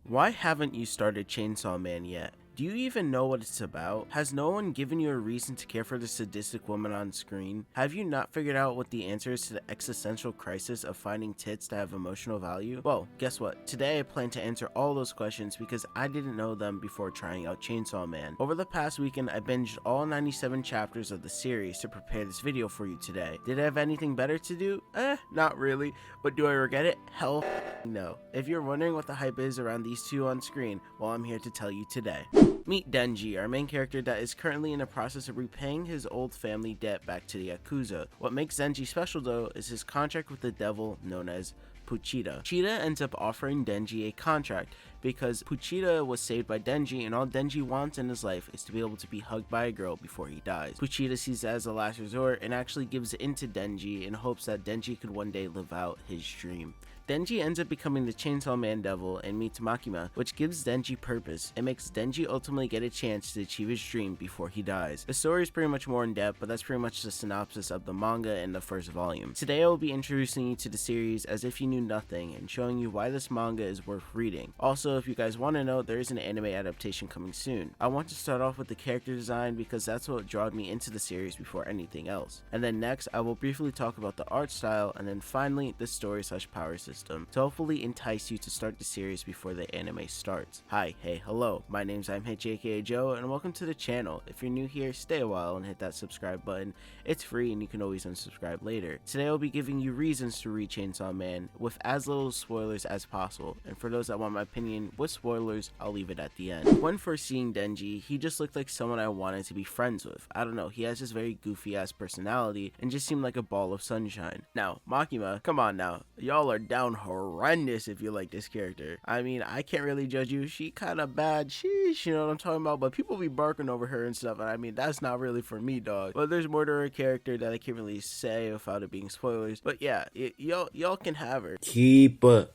Why haven't you started Chainsawman yet? Do you even know what it's about? Has no one given you a reason to care for the sadistic woman on screen? Have you not figured out what the answer is to the existential crisis of finding tits that have emotional value? Well, guess what? Today I plan to answer all those questions because I didn't know them before trying out Chainsawman. Over the past weekend, I binged all 97 chapters of the series to prepare this video for you today. Did I have anything better to do? Not really. But do I regret it? Hell no. If you're wondering what the hype is around these two on screen, well, I'm here to tell you today. Meet Denji, our main character that is currently in the process of repaying his old family debt back to the Yakuza. What makes Denji special though is his contract with the devil known as Pochita. Pochita ends up offering Denji a contract because Pochita was saved by Denji, and all Denji wants in his life is to be able to be hugged by a girl before he dies. Pochita sees it as a last resort and actually gives in to Denji in hopes that Denji could one day live out his dream. Denji ends up becoming the Chainsawman Devil and meets Makima, which gives Denji purpose. It makes Denji ultimately get a chance to achieve his dream before he dies. The story is pretty much more in depth, but that's pretty much the synopsis of the manga in the first volume. Today I will be introducing you to the series as if you knew nothing and showing you why this manga is worth reading. Also, if you guys want to know, there is an anime adaptation coming soon. I want to start off with the character design because that's what drew me into the series before anything else. And then next, I will briefly talk about the art style, and then finally the story/power system to hopefully entice you to start the series before the anime starts. Hi, hey, hello, my name's Hitch aka Joe, and welcome to the channel. If you're new here, stay a while and hit that subscribe button. It's free and you can always unsubscribe later. Today I'll be giving you reasons to read Chainsaw Man with as little spoilers as possible, and for those that want my opinion with spoilers, I'll leave it at the end. When first seeing Denji, he just looked like someone I wanted to be friends with. I don't know, he has this very goofy ass personality and just seemed like a ball of sunshine. Now, Makima, come on now, y'all are down horrendous if you like this character. I mean, I can't really judge you, she kinda bad, sheesh, you know what I'm talking about, but people be barking over her and stuff, and I mean, that's not really for me, dog. But there's more to her character that I can't really say without it being spoilers, but yeah, y'all can have her. Keep up.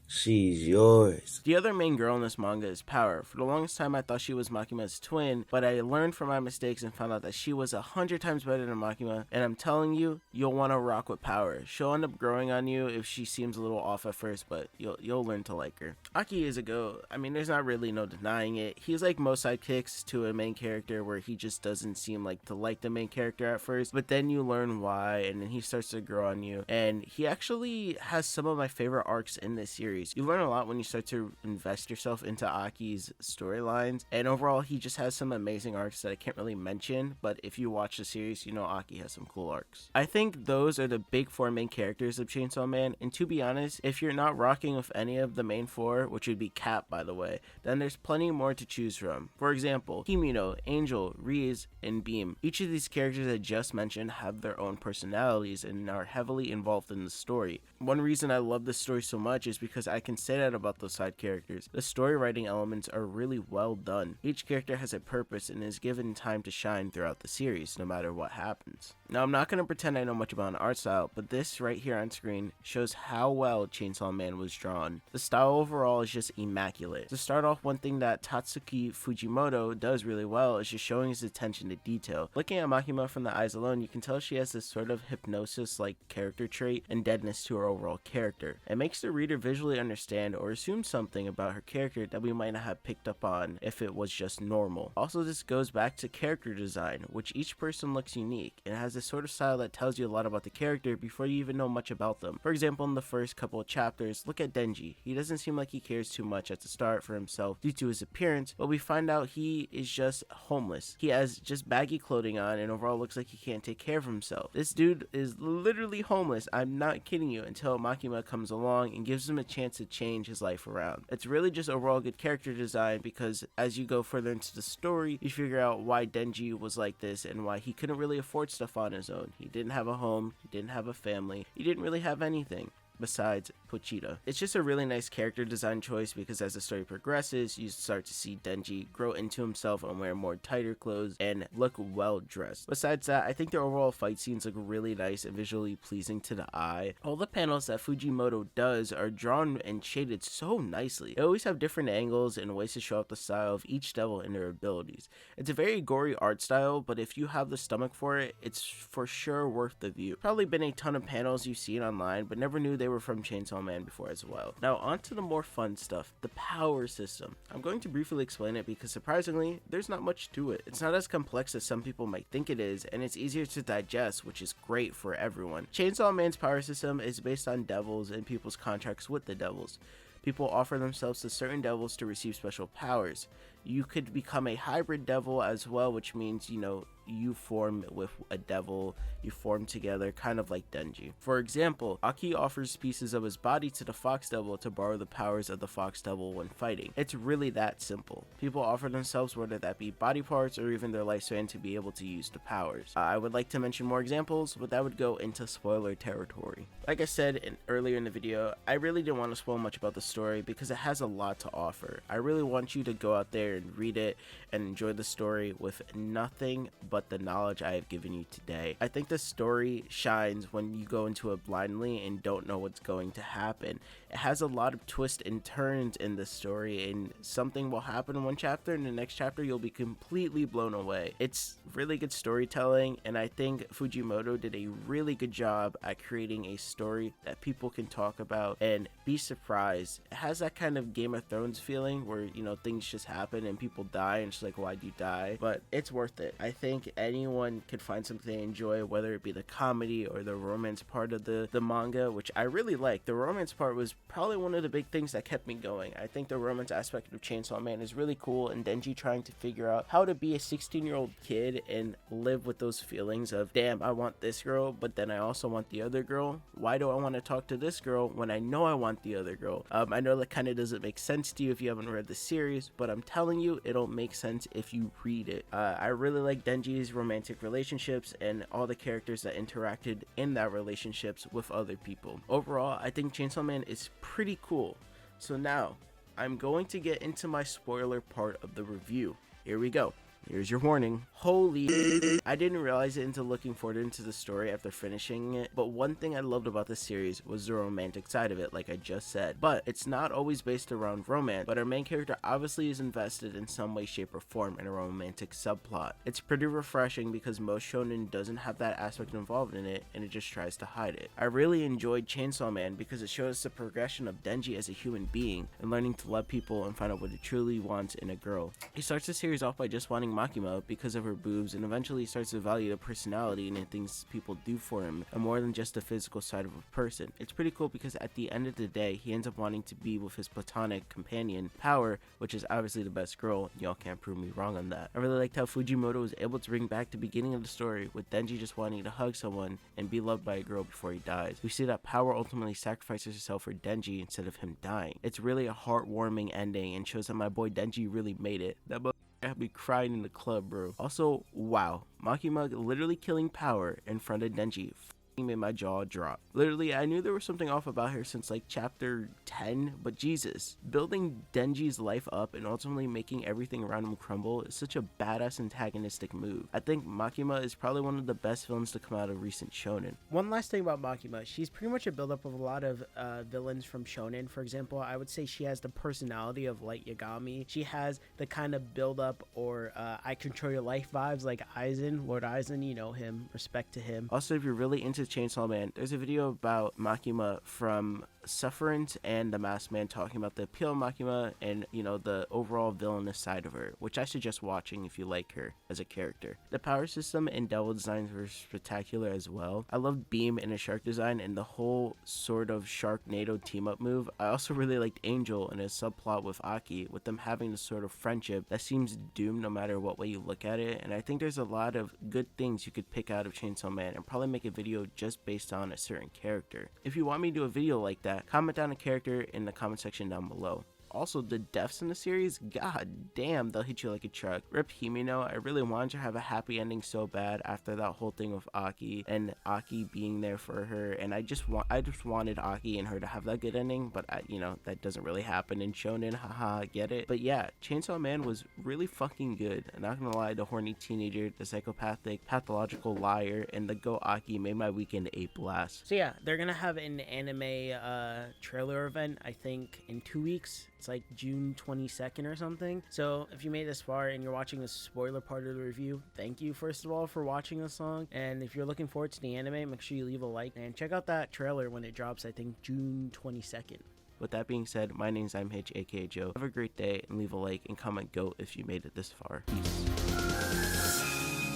She's yours. The other main girl in this manga is Power. For the longest time I thought she was Makima's twin, but I learned from my mistakes and found out that she was 100 times better than Makima, and I'm telling you, you'll want to rock with Power. She'll end up growing on you if she seems a little off at first, but you'll learn to like her. Aki is a goat. I mean, there's not really no denying it. He's like most sidekicks to a main character where he just doesn't seem like to like the main character at first, but then you learn why, and then he starts to grow on you, and he actually has some of my favorite arcs in this series. You learn a lot when you start to invest yourself into Aki's storylines, and overall he just has some amazing arcs that I can't really mention, but if you watch the series, you know Aki has some cool arcs. I think those are the big four main characters of Chainsaw Man, and to be honest, if you're not rocking with any of the main four, which would be Cap by the way, then there's plenty more to choose from. For example, Himino, Angel, Riz, and Beam. Each of these characters I just mentioned have their own personalities and are heavily involved in the story. One reason I love this story so much is because I can say that about those side characters. The story writing elements are really well done. Each character has a purpose and is given time to shine throughout the series, no matter what happens. Now, I'm not going to pretend I know much about an art style, but this right here on screen shows how well Chainsaw Man was drawn. The style overall is just immaculate. To start off, one thing that Tatsuki Fujimoto does really well is just showing his attention to detail. Looking at Makima from the eyes alone, you can tell she has this sort of hypnosis-like character trait and deadness to her overall character. It makes the reader visually understand or assume something about her character that we might not have picked up on if it was just normal. Also, this goes back to character design, which each person looks unique and has this sort of style that tells you a lot about the character before you even know much about them. For example, in the first couple of chapters, look at Denji. He doesn't seem like he cares too much at the start for himself due to his appearance, but we find out he is just homeless. He has just baggy clothing on and overall looks like he can't take care of himself. This dude is literally homeless, I'm not kidding you, until Makima comes along and gives him a chance to change his life around. It's really just overall good character design because as you go further into the story, you figure out why Denji was like this and why he couldn't really afford stuff on his own. He didn't have a home, he didn't have a family, he didn't really have anything besides Pochita. It's just a really nice character design choice because as the story progresses, you start to see Denji grow into himself and wear more tighter clothes and look well dressed. Besides that, I think the overall fight scenes look really nice and visually pleasing to the eye. All the panels that Fujimoto does are drawn and shaded so nicely. They always have different angles and ways to show off the style of each devil and their abilities. It's a very gory art style, but if you have the stomach for it, it's for sure worth the view. Probably been a ton of panels you've seen online, but never knew they were from Chainsaw Chainsaw Man before as well. Now on to the more fun stuff, the power system. I'm going to briefly explain it because surprisingly, there's not much to it. It's not as complex as some people might think it is, and it's easier to digest, which is great for everyone. Chainsaw Man's power system is based on devils and people's contracts with the devils. People offer themselves to certain devils to receive special powers. You could become a hybrid devil as well, which means, you form with a devil, you form together, kind of like Denji. For example, Aki offers pieces of his body to the Fox Devil to borrow the powers of the Fox Devil when fighting. It's really that simple. People offer themselves, whether that be body parts or even their lifespan, to be able to use the powers. I would like to mention more examples, but that would go into spoiler territory. Like I said earlier in the video, I really didn't want to spoil much about the story because it has a lot to offer. I really want you to go out there and read it and enjoy the story with nothing but the knowledge I have given you today. I think the story shines when you go into it blindly and don't know what's going to happen. It has a lot of twists and turns in the story, and something will happen in one chapter, and the next chapter you'll be completely blown away. It's really good storytelling, and I think Fujimoto did a really good job at creating a story that people can talk about and be surprised. It has that kind of Game of Thrones feeling where, things just happen and people die, and it's like, why'd you die? But it's worth it. I think anyone could find something they enjoy, whether it be the comedy or the romance part of the manga, which I really like. The romance part was probably one of the big things that kept me going. I think the romance aspect of Chainsaw Man is really cool, and Denji trying to figure out how to be a 16-year-old kid and live with those feelings of, damn, I want this girl, but then I also want the other girl. Why do I want to talk to this girl when I know I want the other girl? I know that kind of doesn't make sense to you if you haven't read the series, but I'm telling you, it'll make sense if you read it. I really like Denji's romantic relationships and all the characters that interacted in that relationships with other people. Overall, I think Chainsaw Man is pretty cool. So now, I'm going to get into my spoiler part of the review. Here we go. Here's your warning. Holy, I didn't realize it until looking forward into the story after finishing it, but one thing I loved about this series was the romantic side of it, like I just said. But it's not always based around romance, but our main character obviously is invested in some way, shape, or form in a romantic subplot. It's pretty refreshing because most shonen doesn't have that aspect involved in it, and it just tries to hide it. I really enjoyed Chainsaw Man because it shows the progression of Denji as a human being and learning to love people and find out what he truly wants in a girl. He starts the series off by just wanting Makima because of her boobs, and eventually starts to value the personality and the things people do for him, and more than just the physical side of a person. It's pretty cool because at the end of the day, he ends up wanting to be with his platonic companion, Power, which is obviously the best girl. Y'all can't prove me wrong on that. I really liked how Fujimoto was able to bring back the beginning of the story with Denji just wanting to hug someone and be loved by a girl before he dies. We see that Power ultimately sacrifices herself for Denji instead of him dying. It's really a heartwarming ending and shows that my boy Denji really made it. That I'd be crying in the club, bro. Also, wow, Makima literally killing Power in front of Denji made my jaw drop. Literally, I knew there was something off about her since like chapter 10, but Jesus, building Denji's life up and ultimately making everything around him crumble is such a badass antagonistic move. I think Makima is probably one of the best villains to come out of recent shonen. One last thing about Makima, she's pretty much a buildup of a lot of villains from shonen. For example, I would say she has the personality of Light Yagami. She has the kind of buildup or I control your life vibes like Aizen, Lord Aizen, you know him, respect to him. Also, if you're really into Chainsaw Man, there's a video about Makima from Sufferance and the Masked Man talking about the appeal of Makima and, the overall villainous side of her, which I suggest watching if you like her as a character. The power system and devil designs were spectacular as well. I loved Beam and his shark design and the whole sort of Sharknado team-up move. I also really liked Angel and his subplot with Aki, with them having this sort of friendship that seems doomed no matter what way you look at it, and I think there's a lot of good things you could pick out of Chainsaw Man and probably make a video just based on a certain character. If you want me to do a video like that, comment down a character in the comment section down below. Also, the deaths in the series, god damn, they'll hit you like a truck. Rip Himino, I really wanted to have a happy ending so bad after that whole thing with Aki and Aki being there for her, and I just wanted Aki and her to have that good ending, but that doesn't really happen in shonen, haha, get it? But yeah, Chainsaw Man was really fucking good. I'm not gonna lie, the horny teenager, the psychopathic, pathological liar, and the Go Aki made my weekend a blast. So yeah, they're gonna have an anime trailer event, I think, in 2 weeks. It's like June 22nd or something. So if you made this far and you're watching the spoiler part of the review, thank you first of all for watching the song. And if you're looking forward to the anime, make sure you leave a like and check out that trailer when it drops, I think June 22nd. With that being said, my name's I'm Hitch, aka Joe. Have a great day and leave a like and comment GOAT if you made it this far. Peace.